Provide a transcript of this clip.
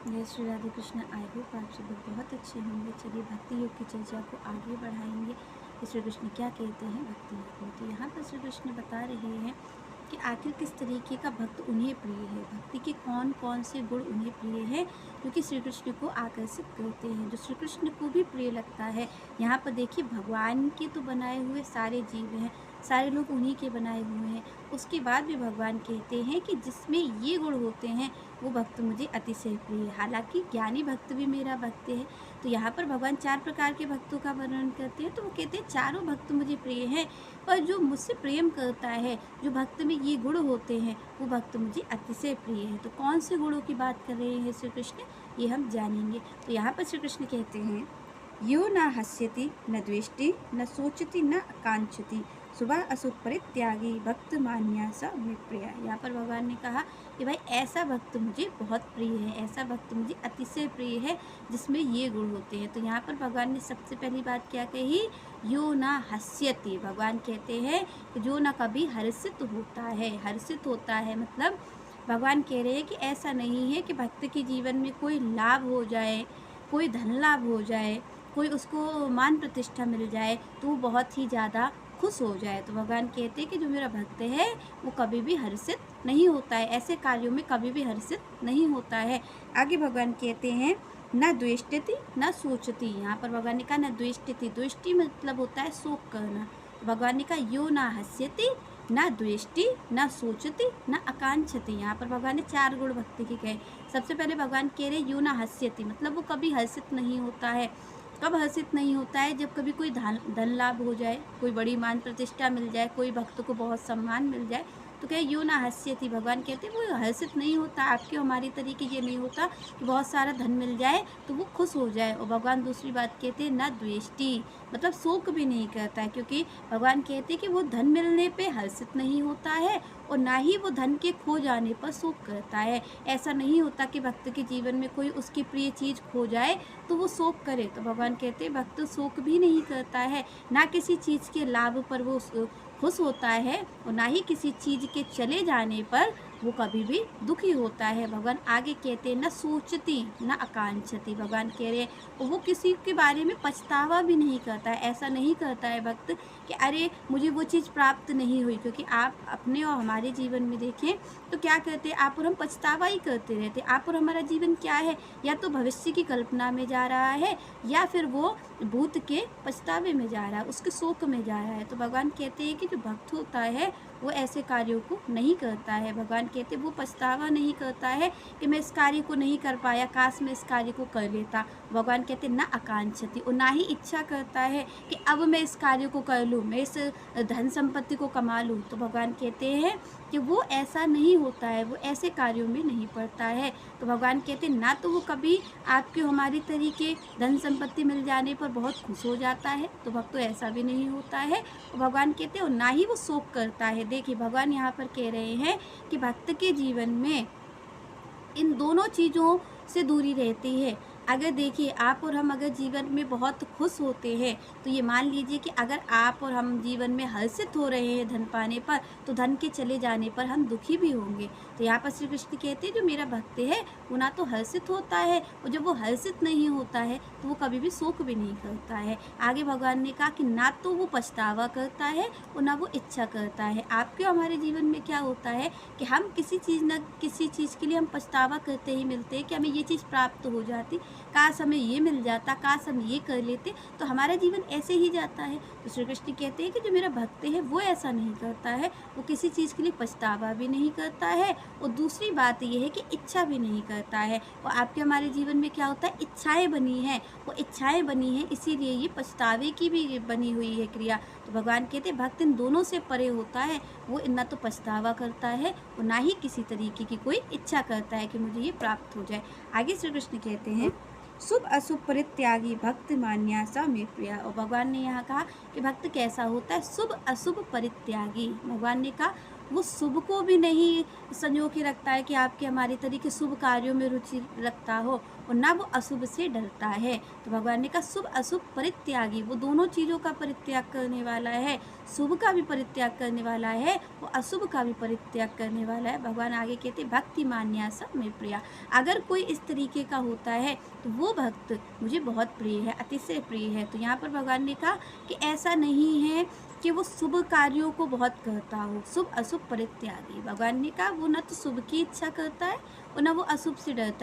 जय Shri Radhe Krishna. I hope आप सब लोग बहुत अच्छे होंगे। चलिए भक्ति योग की चर्चा को आगे बढ़ाएंगे कि श्री कृष्ण क्या कहते हैं भक्ति योग में। तो यहाँ पर श्री कृष्ण बता रहे हैं कि आखिर किस तरीके का भक्त उन्हें प्रिय है, भक्ति के कौन कौन से गुण उन्हें प्रिय है जो कि श्री कृष्ण को आकर्षित करते हैं, जो श्री कृष्ण को भी प्रिय लगता है। यहाँ पर देखिए भगवान के तो बनाए हुए सारे जीव हैं, सारे लोग उन्हीं के बनाए हुए हैं। उसके बाद भी भगवान कहते हैं कि जिसमें ये गुण होते हैं वो भक्त मुझे अतिशय प्रिय है। हालांकि ज्ञानी भक्त भी मेरा भक्त है। तो यहाँ पर भगवान 4 प्रकार के भक्तों का वर्णन करते हैं। तो वो कहते हैं चारों भक्त मुझे प्रिय हैं, पर जो मुझसे प्रेम करता है, जो भक्त में ये गुण होते हैं, वो भक्त मुझे अतिशय प्रिय है। तो कौन से गुणों की बात कर रहे हैं श्री कृष्ण, ये हम जानेंगे। तो यहाँ पर श्री कृष्ण कहते हैं यो न हस्यति न द्वेष्टि न सोचति न आकांक्षति सुबह अशुभ परित्यागी भक्त मान्या स मे प्रिया। यहाँ पर भगवान ने कहा कि भाई ऐसा भक्त मुझे बहुत प्रिय है, ऐसा भक्त मुझे अतिशय प्रिय है जिसमें ये गुण होते हैं। तो यहाँ पर भगवान ने सबसे पहली बात क्या कही, यो ना हस्यति। भगवान कहते हैं कि जो ना कभी हर्षित होता है, हर्षित होता है मतलब भगवान कह रहे हैं कि ऐसा नहीं है कि भक्त के जीवन में कोई लाभ हो जाए, कोई धन लाभ हो जाए, कोई उसको मान प्रतिष्ठा मिल जाए तो वो बहुत ही ज़्यादा खुश हो जाए। तो भगवान कहते हैं कि जो मेरा भक्त है वो कभी भी हर्षित नहीं होता है, ऐसे कार्यों में कभी भी हर्षित नहीं होता है। आगे भगवान कहते हैं न द्वेष्टति न सोचती। यहाँ पर भगवान ने कहा न द्वेष्टति, द्वेष्टि मतलब होता है शोक करना। तो भगवान ने कहा यो ना हस्यति न द्वेष्टि न सोचती न आकांक्षति। यहाँ पर भगवान ने 4 गुण भक्ति के कहे। सबसे पहले भगवान कह रहे यो ना हस्यति मतलब वो कभी हर्षित नहीं होता है। कब हर्षित नहीं होता है, जब कभी कोई धन लाभ हो जाए, कोई बड़ी मान प्रतिष्ठा मिल जाए, कोई भक्त को बहुत सम्मान मिल जाए तो क्या यो ना हस्यति। भगवान कहते हैं वो हर्षित नहीं होता। आपके हमारी तरीके ये नहीं होता कि बहुत सारा धन मिल जाए तो वो खुश हो जाए। और भगवान दूसरी बात कहते हैं ना द्वेष्टि मतलब शोक भी नहीं करता है, क्योंकि भगवान कहते हैं कि वो धन मिलने पे हर्षित नहीं होता है और ना ही वो धन के खो जाने पर शोक करता है। ऐसा नहीं होता कि भक्त के जीवन में कोई उसकी प्रिय चीज़ खो जाए तो वो शोक करे। तो भगवान कहते हैं भक्त शोक भी नहीं करता है, ना किसी चीज़ के लाभ पर वो खुश होता है और ना ही किसी चीज़ के चले जाने पर वो कभी भी दुखी होता है। भगवान आगे कहते हैं न सोचती न आकांक्षती। भगवान कह रहे हैं वो किसी के बारे में पछतावा भी नहीं करता है। ऐसा नहीं करता है भक्त कि अरे मुझे वो चीज़ प्राप्त नहीं हुई, क्योंकि आप अपने और हमारे जीवन में देखें तो क्या कहते हैं, आप और हम पछतावा ही करते रहते। आप और हमारा जीवन क्या है, या तो भविष्य की कल्पना में जा रहा है या फिर वो भूत के पछतावे में जा रहा है, उसके शोक में जा रहा है। तो भगवान कहते हैं कि जो भक्त होता है वो ऐसे कार्यों को नहीं करता है। भगवान कहते वो पछतावा नहीं करता है कि मैं इस कार्य को नहीं कर पाया, काश मैं इस कार्य को कर लेता। भगवान कहते ना आकांक्षति, और ना ही इच्छा करता है कि अब मैं इस कार्य को कर लूँ, मैं इस धन संपत्ति को कमा लूँ। तो भगवान कहते हैं कि वो ऐसा नहीं होता है, वो ऐसे कार्यों में नहीं पड़ता है। तो भगवान कहते हैं ना तो वो कभी आपके हमारी तरीके धन संपत्ति मिल जाने पर बहुत खुश हो जाता है, तो भक्त तो ऐसा भी नहीं होता है। और भगवान कहते हैं और ना ही वो शोक करता है। देखिए भगवान यहाँ पर कह रहे हैं कि भक्त के जीवन में इन दोनों चीज़ों से दूरी रहती है। अगर देखिए आप और हम अगर जीवन में बहुत खुश होते हैं तो ये मान लीजिए कि अगर आप और हम जीवन में हर्षित हो रहे हैं धन पाने पर, तो धन के चले जाने पर हम दुखी भी होंगे। तो यहाँ पर श्री कृष्ण कहते हैं जो मेरा भक्त है वो ना तो हर्षित होता है, और जब वो हर्षित नहीं होता है तो वो कभी भी शोक भी नहीं करता है। आगे भगवान ने कहा कि ना तो वो पछतावा करता है और ना वो इच्छा करता है। आपके हमारे जीवन में क्या होता है कि हम किसी चीज़ न किसी चीज़ के लिए हम पछतावा करते ही मिलते हैं कि हमें ये चीज़ प्राप्त हो जाती, काश हमें ये मिल जाता, काश हम ये कर लेते, तो हमारा जीवन ऐसे ही जाता है। तो श्री कृष्ण कहते हैं कि जो मेरा भक्त है वो ऐसा नहीं करता है, वो किसी चीज़ के लिए पछतावा भी नहीं करता है, और दूसरी बात ये है कि इच्छा भी नहीं करता है। और आपके हमारे जीवन में क्या होता है, इच्छाएं बनी हैं, वो इच्छाएं बनी हैं इसीलिए ये पछतावे की भी बनी हुई है क्रिया। तो भगवान कहते हैं भक्त इन दोनों से परे होता है, वो ना तो पछतावा करता है और ना ही किसी तरीके की कोई इच्छा करता है कि मुझे ये प्राप्त हो जाए। आगे श्री कृष्ण कहते हैं शुभ अशुभ परित्यागी भक्त मान्या सा मे प्रिया। और भगवान ने यहाँ कहा कि भक्त कैसा होता है, शुभ अशुभ परित्यागी। भगवान ने कहा वो शुभ को भी नहीं संजो के रखता है कि आपके हमारे तरीके शुभ कार्यों में रुचि रखता हो, और ना वो अशुभ से डरता है। तो भगवान ने कहा शुभ अशुभ परित्यागी, वो दोनों चीज़ों का परित्याग करने वाला है, शुभ का भी परित्याग करने वाला है, वो अशुभ का भी परित्याग करने वाला है। भगवान आगे कहते भक्ति मान्यासा में प्रिया, अगर कोई इस तरीके का होता है तो वो भक्त मुझे बहुत प्रिय है, अतिशय प्रिय है। तो यहाँ पर भगवान ने कहा कि ऐसा नहीं है कि वो शुभ कार्यों को बहुत करता हो, शुभ अशुभ परित्यागी। भगवान ने कहा वो न तो शुभ की इच्छा करता है और न वो अशुभ से डरता है।